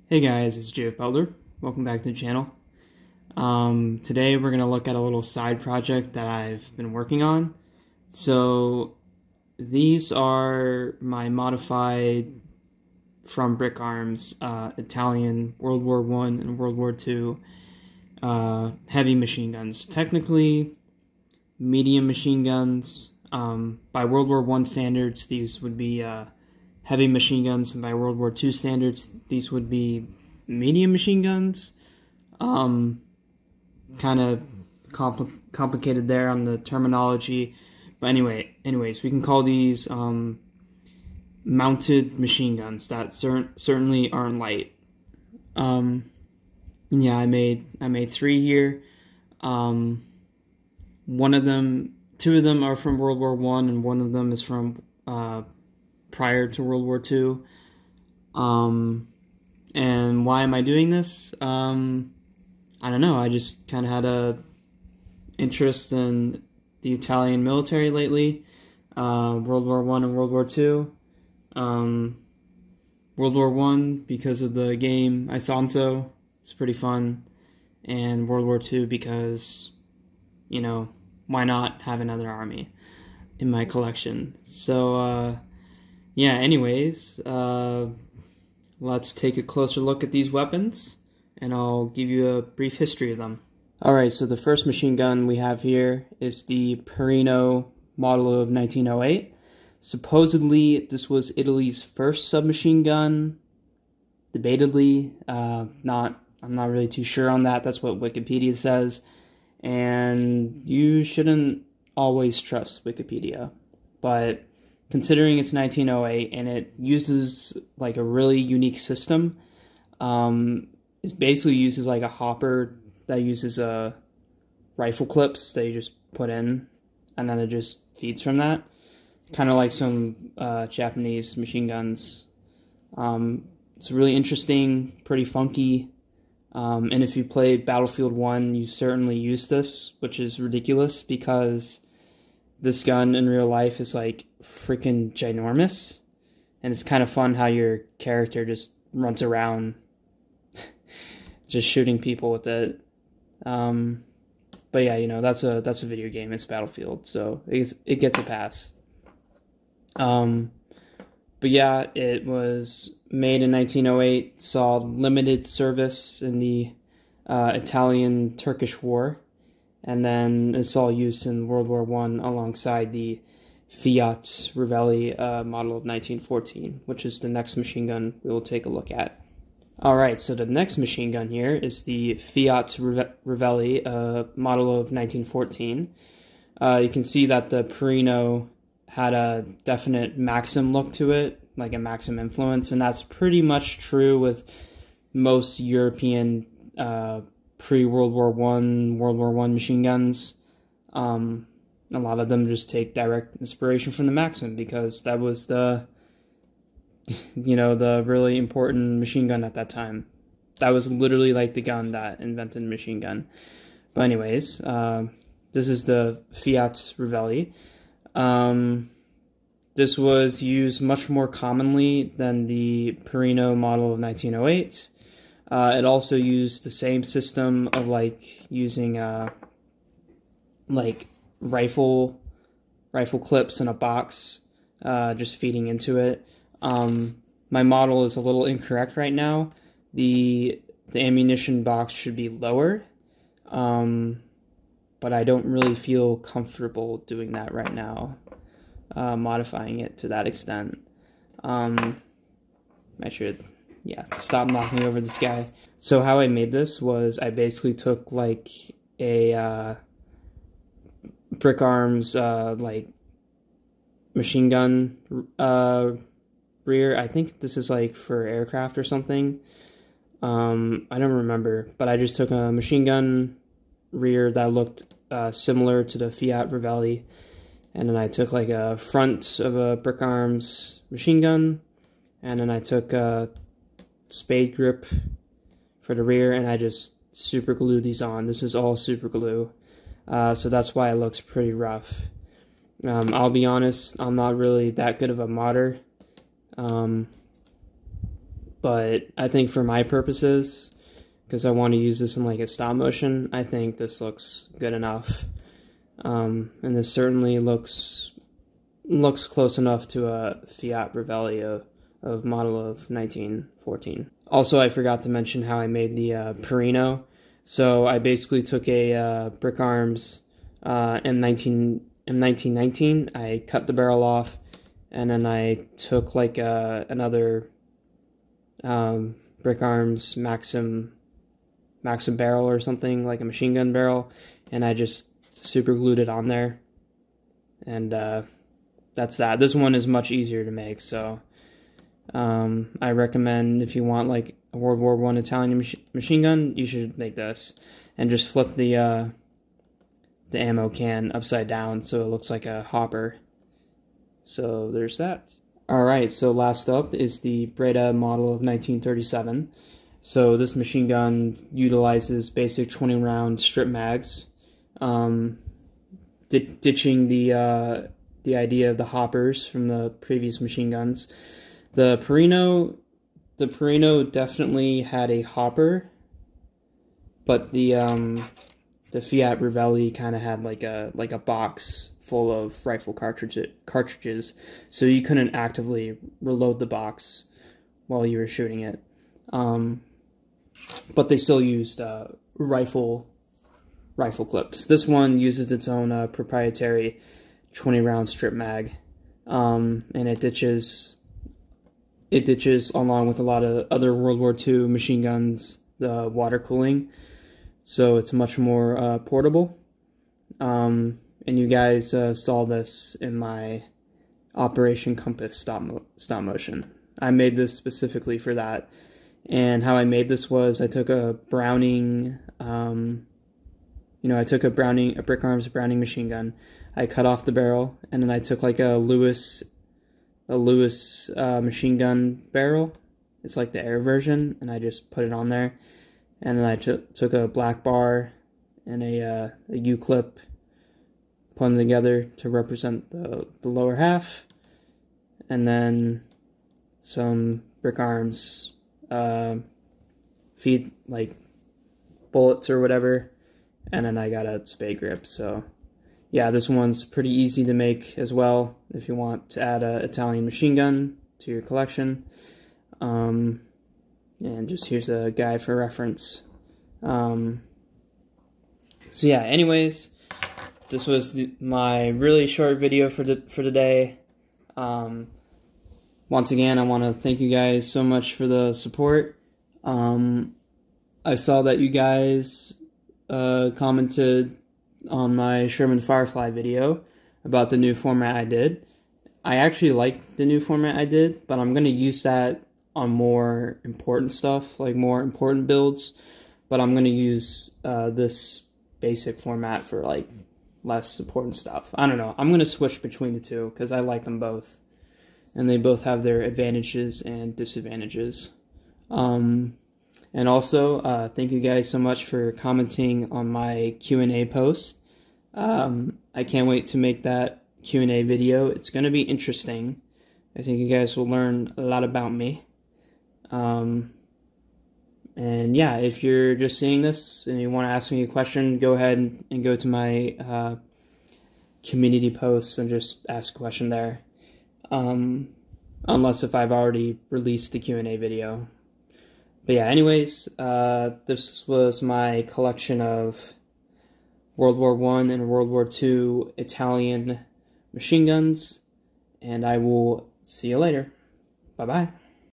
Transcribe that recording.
Hey guys, it's Jeff Belder. Welcome back to the channel. Today we're going to look at a little side project that I've been working on. So these are my modified from Brickarms Italian World War I and World War II heavy machine guns. Technically medium machine guns. By World War I standards, these would be heavy machine guns, and by World War II standards, these would be medium machine guns. Kind of complicated there on the terminology, but anyways, we can call these mounted machine guns that certainly aren't light. Yeah, I made three here. Two of them are from World War I, and one of them is from prior to World War II. And why am I doing this? I don't know, I just kind of had a interest in the Italian military lately. World War I and World War II. World War I because of the game Isonzo, it's pretty fun. And World War II because, you know, why not have another army in my collection? So, yeah, anyways, let's take a closer look at these weapons, and I'll give you a brief history of them. Alright, so the first machine gun we have here is the Perino model of 1908. Supposedly, this was Italy's first submachine gun. Debatedly, I'm not really too sure on that. That's what Wikipedia says. And you shouldn't always trust Wikipedia. But considering it's 1908 and it uses like a really unique system, it basically uses like a hopper that uses rifle clips that you just put in, and then it just feeds from that, kind of like some Japanese machine guns. It's really interesting, pretty funky, and if you play Battlefield 1, you certainly use this, which is ridiculous because this gun in real life is like freaking ginormous, and it's kind of fun how your character just runs around just shooting people with it. But yeah, you know, that's a video game. It's Battlefield, so it gets a pass. But yeah, it was made in 1908, saw limited service in the Italian-Turkish War, and then it saw use in World War I alongside the Fiat Revelli model of 1914, which is the next machine gun we will take a look at. Alright, so the next machine gun here is the Fiat Revelli model of 1914. You can see that the Perino had a definite Maxim look to it, like a Maxim influence, and that's pretty much true with most European pre-World War I, World War I machine guns. A lot of them just take direct inspiration from the Maxim because that was the, you know, the really important machine gun at that time. That was literally like the gun that invented the machine gun. But anyways, this is the Fiat Revelli. This was used much more commonly than the Perino model of 1908. It also used the same system of like using like rifle clips in a box, just feeding into it. My model is a little incorrect right now. The ammunition box should be lower, but I don't really feel comfortable doing that right now, modifying it to that extent. I should, yeah, stop knocking over this guy. So how I made this was I basically took like a Brickarms like machine gun rear. I think this is like for aircraft or something. I don't remember, but I just took a machine gun rear that looked similar to the Fiat Revelli, and then I took like a front of a Brickarms machine gun, and then I took a spade grip for the rear, and I just super glued these on. This is all super glue, so that's why it looks pretty rough. I'll be honest, I'm not really that good of a modder. But I think for my purposes, because I want to use this in like a stop motion, I think this looks good enough. And this certainly looks close enough to a Fiat Revelio of model of 1914. Also, I forgot to mention how I made the Perino. So I basically took a Brickarms M1919. I cut the barrel off, and then I took like another Brickarms Maxim barrel or something, like a machine gun barrel, and I just super glued it on there. And that's that. This one is much easier to make, so I recommend if you want like a World War I Italian machine gun, you should make this. And just flip the ammo can upside down so it looks like a hopper. So there's that. Alright, so last up is the Breda model of 1937. So this machine gun utilizes basic 20-round strip mags, ditching the idea of the hoppers from the previous machine guns. The Perino definitely had a hopper, but the Fiat Revelli kind of had like a box full of rifle cartridges, so you couldn't actively reload the box while you were shooting it. But they still used rifle clips. This one uses its own proprietary 20-round strip mag, and it ditches along with a lot of other World War II machine guns the water cooling, so it's much more portable. And you guys saw this in my Operation Compass stop motion. I made this specifically for that. And how I made this was I took a Browning, I took a Brickarms Browning machine gun. I cut off the barrel, and then I took like a Lewis machine gun barrel. It's like the air version, and I just put it on there. And then I took a black bar and a U-clip, put them together to represent the lower half, and then some Brickarms feed like bullets or whatever, and then I got a spade grip. So yeah, this one's pretty easy to make as well if you want to add a Italian machine gun to your collection. And just here's a guide for reference. So yeah, anyways, this was my really short video for today. Once again, I want to thank you guys so much for the support. I saw that you guys commented on my Sherman Firefly video about the new format I did. I actually like the new format I did, but I'm going to use that on more important stuff, like more important builds. But I'm going to use this basic format for like less important stuff. I don't know. I'm going to switch between the two because I like them both. And they both have their advantages and disadvantages. And also, thank you guys so much for commenting on my Q&A post. I can't wait to make that Q&A video. It's going to be interesting. I think you guys will learn a lot about me. And yeah, if you're just seeing this and you want to ask me a question, go ahead and go to my community posts and just ask a question there. Unless if I've already released the Q&A video. But yeah, anyways, this was my collection of World War I and World War II Italian machine guns, and I will see you later. Bye-bye.